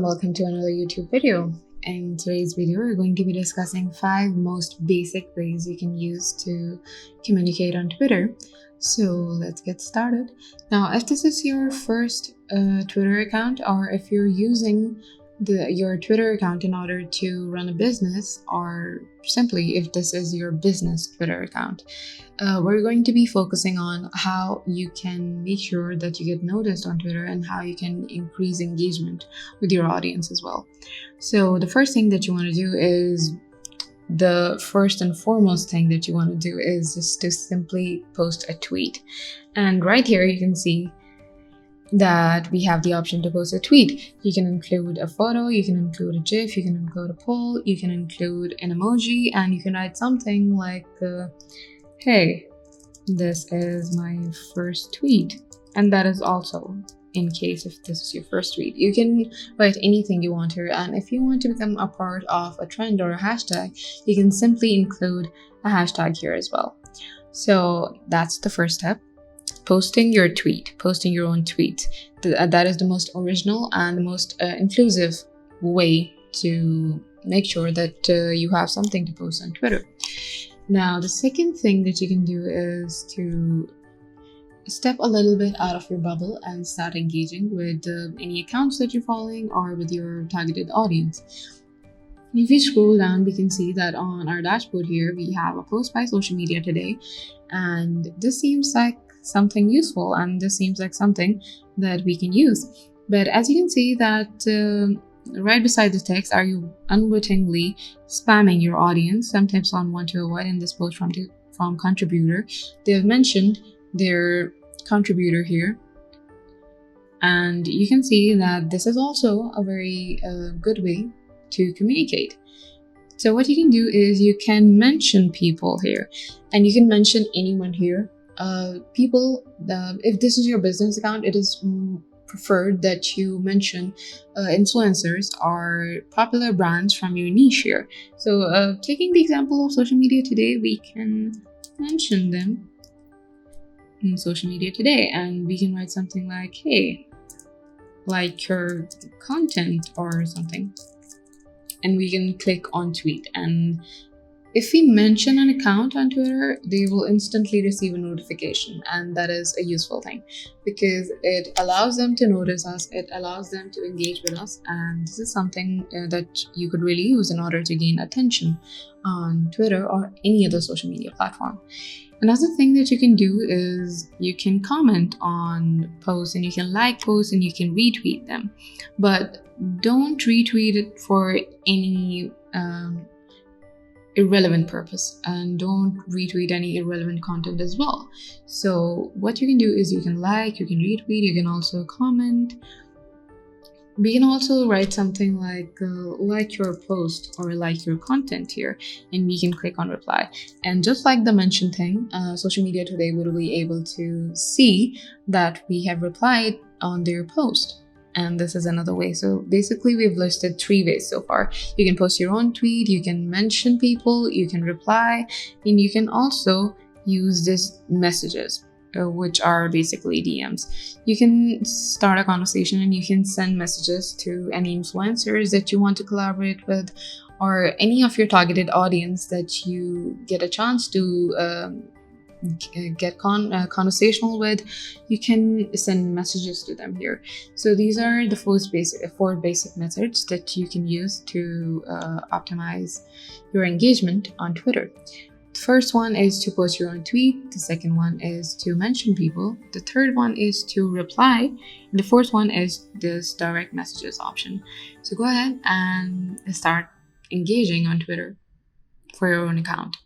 welcome to another YouTube video. In today's video, we're going to be discussing 5 most basic ways you can use to communicate on Twitter. So let's get started. Now, if this is your first Twitter account, or if you're using your Twitter account in order to run a business, or simply if this is your business Twitter account, we're going to be focusing on how you can make sure that you get noticed on Twitter and how you can increase engagement with your audience as well. So the first thing that you want to do is the first and foremost thing that you want to do is just to simply post a tweet. And right here you can see that we have the option to post a tweet. You can include a photo, you can include a GIF, you can include a poll, you can include an emoji, and you can write something like, hey, this is my first tweet. And that is also in case if this is your first tweet. You can write anything you want here, and if you want to become a part of a trend or a hashtag, you can simply include a hashtag here as well. So that's the first step. Posting your tweet, posting your own tweet. That is the most original and the most inclusive way to make sure that you have something to post on Twitter. Now, the second thing that you can do is to step a little bit out of your bubble and start engaging with any accounts that you're following or with your targeted audience. If we scroll down, we can see that on our dashboard here, we have a post by Social Media Today, and this seems like something useful, and this seems like something that we can use. But as you can see that right beside the text, are you unwittingly spamming your audience? Sometimes on want to avoid in this post from contributor. They have mentioned their contributor here, and you can see that this is also a very good way to communicate. So what you can do is you can mention people here, and you can mention anyone here. If this is your business account, it is preferred that you mention influencers or popular brands from your niche here. So taking the example of Social Media Today, we can mention them in Social Media Today, and we can write something like, hey, like your content or something, and we can click on tweet. And if we mention an account on Twitter, they will instantly receive a notification, and that is a useful thing because it allows them to notice us, it allows them to engage with us, and this is something that you could really use in order to gain attention on Twitter or any other social media platform. Another thing that you can do is you can comment on posts, and you can like posts, and you can retweet them, but don't retweet it for any irrelevant purpose, and don't retweet any irrelevant content as well. So what you can do is you can like, you can retweet, you can also comment. We can also write something like your post or like your content here, and we can click on reply. And just like the mention thing, Social Media Today will be able to see that we have replied on their post. And this is another way. So basically we've listed 3 ways so far. You can post your own tweet, you can mention people, you can reply, and you can also use these messages, which are basically DMs. You can start a conversation, and you can send messages to any influencers that you want to collaborate with, or any of your targeted audience that you get a chance to get conversational with. You can send messages to them here. So these are the 4 basic methods that you can use to optimize your engagement on Twitter. The first one is to post your own tweet. The second one is to mention people. The third one is to reply. And the fourth one is this direct messages option. So go ahead and start engaging on Twitter for your own account.